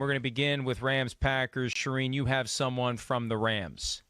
We're going to begin with Rams-Packers. Charean, you have someone from the Rams.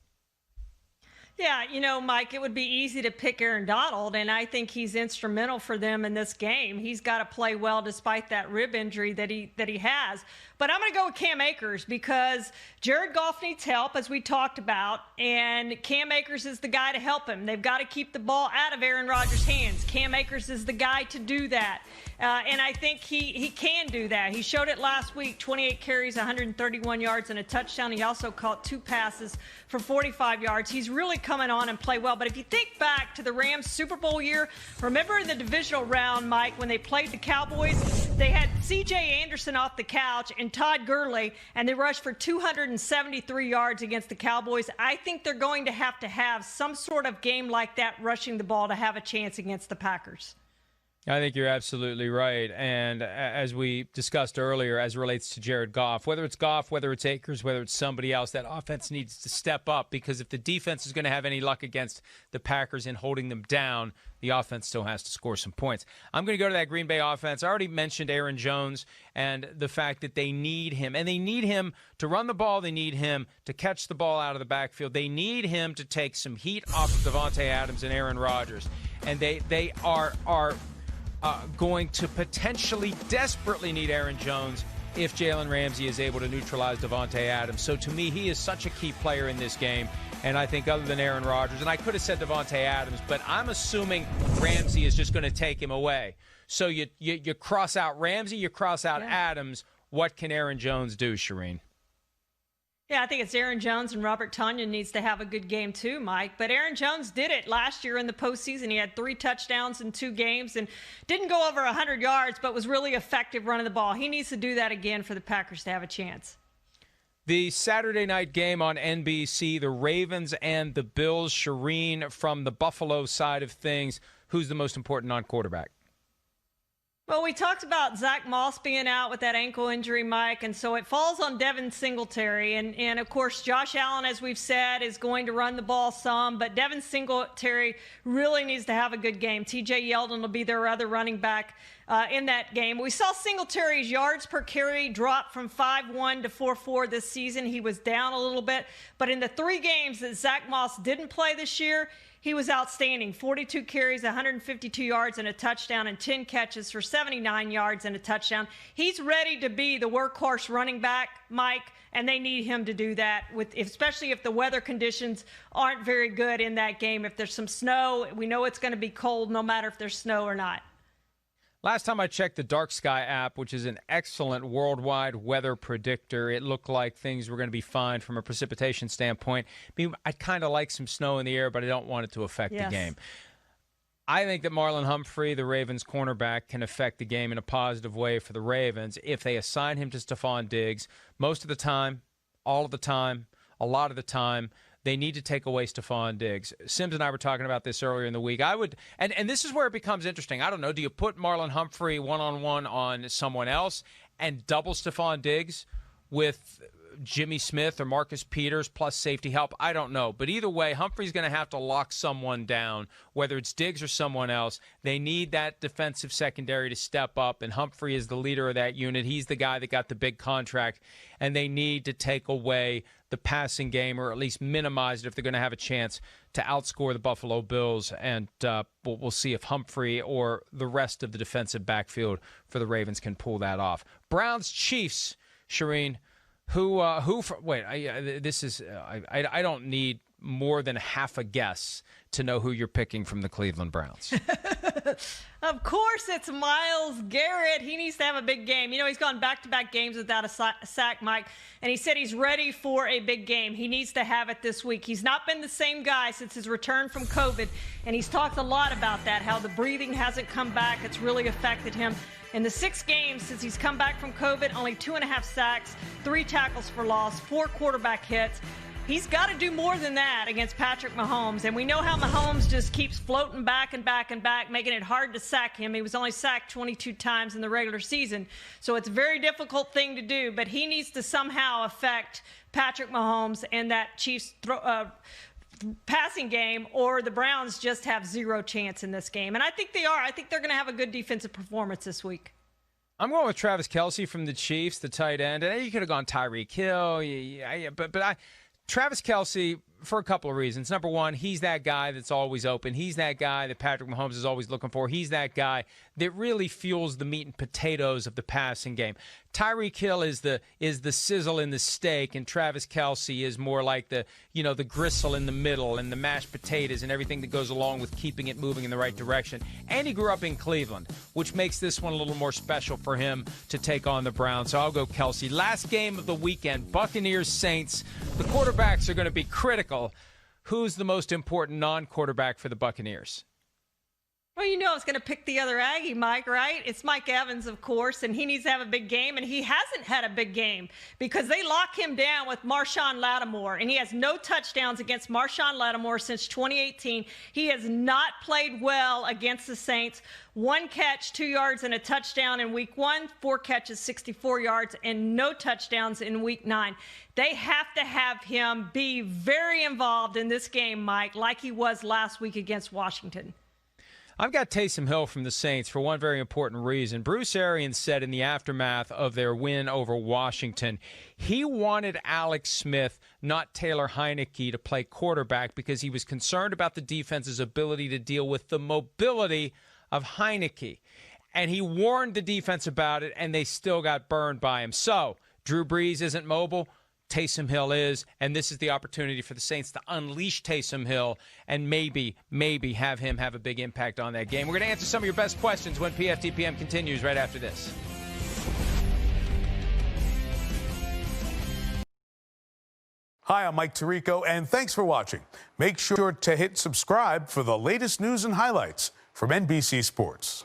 Yeah, Mike, it would be easy to pick Aaron Donald, and I think he's instrumental for them in this game. He's got to play well despite that rib injury that he has. But I'm going to go with Cam Akers because Jared Goff needs help, as we talked about, and Cam Akers is the guy to help him. They've got to keep the ball out of Aaron Rodgers' hands. Cam Akers is the guy to do that. And I think he can do that. He showed it last week, 28 carries, 131 yards, and a touchdown. He also caught 2 passes for 45 yards. He's really coming on and play well. But if you think back to the Rams Super Bowl year, remember in the divisional round, Mike, when they played the Cowboys, they had C.J. Anderson off the couch and Todd Gurley, and they rushed for 273 yards against the Cowboys. I think they're going to have some sort of game like that rushing the ball to have a chance against the Packers. I think you're absolutely right. And as we discussed earlier, as it relates to Jared Goff, whether it's Goff, whether it's Akers, whether it's somebody else, that offense needs to step up, because if the defense is going to have any luck against the Packers in holding them down, the offense still has to score some points. I'm going to go to that Green Bay offense. I already mentioned Aaron Jones and the fact that they need him. And they need him to run the ball. They need him to catch the ball out of the backfield. They need him to take some heat off of Davante Adams and Aaron Rodgers. And they are going to potentially desperately need Aaron Jones if Jalen Ramsey is able to neutralize Davante Adams. So to me, he is such a key player in this game. And I think other than Aaron Rodgers, and I could have said Davante Adams, but I'm assuming Ramsey is just going to take him away. So you cross out Ramsey, you cross out Adams. What can Aaron Jones do, Charean? Yeah, I think it's Aaron Jones, and Robert Tonyan needs to have a good game too, Mike. But Aaron Jones did it last year in the postseason. He had 3 touchdowns in 2 games and didn't go over 100 yards, but was really effective running the ball. He needs to do that again for the Packers to have a chance. The Saturday night game on NBC, the Ravens and the Bills. Charean, from the Buffalo side of things, who's the most important non-quarterback? Well, we talked about Zach Moss being out with that ankle injury, Mike, and so it falls on Devin Singletary. And of course, Josh Allen, as we've said, is going to run the ball some, but Devin Singletary really needs to have a good game. TJ Yeldon will be their other running back in that game. We saw Singletary's yards per carry drop from 5.1 to 4.4 this season. He was down a little bit, but in the 3 games that Zach Moss didn't play this year, he was outstanding. 42 carries, 152 yards, and a touchdown, and 10 catches for 79 yards and a touchdown. He's ready to be the workhorse running back, Mike, and they need him to do that, especially if the weather conditions aren't very good in that game. If there's some snow, we know it's going to be cold no matter if there's snow or not. Last time I checked the Dark Sky app, which is an excellent worldwide weather predictor, it looked like things were going to be fine from a precipitation standpoint. I mean, I'd kind of like some snow in the air, but I don't want it to affect the game. I think that Marlon Humphrey, the Ravens cornerback, can affect the game in a positive way for the Ravens if they assign him to Stefon Diggs. Most of the time, all of the time, a lot of the time, they need to take away Stefon Diggs. Sims and I were talking about this earlier in the week. I would, and this is where it becomes interesting. I don't know. Do you put Marlon Humphrey one-on-one on someone else and double Stefon Diggs with Jimmy Smith or Marcus Peters plus safety help? I don't know. But either way, Humphrey's going to have to lock someone down, whether it's Diggs or someone else. They need that defensive secondary to step up, and Humphrey is the leader of that unit. He's the guy that got the big contract, and they need to take away the passing game, or at least minimize it if they're going to have a chance to outscore the Buffalo Bills. And we'll see if Humphrey or the rest of the defensive backfield for the Ravens can pull that off. Browns-Chiefs, Charean. I don't need more than half a guess to know who you're picking from the Cleveland Browns. Of course, it's Myles Garrett. He needs to have a big game. He's gone back-to-back games without a sack, Mike, and he said he's ready for a big game. He needs to have it this week. He's not been the same guy since his return from COVID, and he's talked a lot about that, how the breathing hasn't come back. It's really affected him. In the 6 games since he's come back from COVID, only 2.5 sacks, 3 tackles for loss, 4 quarterback hits. He's got to do more than that against Patrick Mahomes. And we know how Mahomes just keeps floating back and back and back, making it hard to sack him. He was only sacked 22 times in the regular season. So it's a very difficult thing to do. But he needs to somehow affect Patrick Mahomes and that Chiefs passing game, or the Browns just have zero chance in this game. And I think they are. I think they're going to have a good defensive performance this week. I'm going with Travis Kelce from the Chiefs, the tight end. And you could have gone Tyreek Hill, but Travis Kelce, for a couple of reasons. Number one, he's that guy that's always open. He's that guy that Patrick Mahomes is always looking for. He's that guy that really fuels the meat and potatoes of the passing game. Tyreek Hill is the sizzle in the steak, and Travis Kelce is more like the gristle in the middle and the mashed potatoes and everything that goes along with keeping it moving in the right direction. And he grew up in Cleveland, which makes this one a little more special for him to take on the Browns. So I'll go Kelce. Last game of the weekend, Buccaneers-Saints. The quarterbacks are going to be critical. Who's the most important non-quarterback for the Buccaneers? Well, I was going to pick the other Aggie, Mike, right? It's Mike Evans, of course, and he needs to have a big game, and he hasn't had a big game because they lock him down with Marshawn Lattimore, and he has no touchdowns against Marshawn Lattimore since 2018. He has not played well against the Saints. 1 catch, 2 yards, and a touchdown in week 1, 4 catches, 64 yards, and no touchdowns in week 9. They have to have him be very involved in this game, Mike, like he was last week against Washington. I've got Taysom Hill from the Saints for one very important reason. Bruce Arians said in the aftermath of their win over Washington, he wanted Alex Smith, not Taylor Heineke, to play quarterback because he was concerned about the defense's ability to deal with the mobility of Heineke. And he warned the defense about it, and they still got burned by him. So, Drew Brees isn't mobile. Taysom Hill is, and this is the opportunity for the Saints to unleash Taysom Hill and maybe have him have a big impact on that game. We're going to answer some of your best questions when PFTPM continues right after this. Hi, I'm Mike Tirico, and thanks for watching. Make sure to hit subscribe for the latest news and highlights from NBC Sports.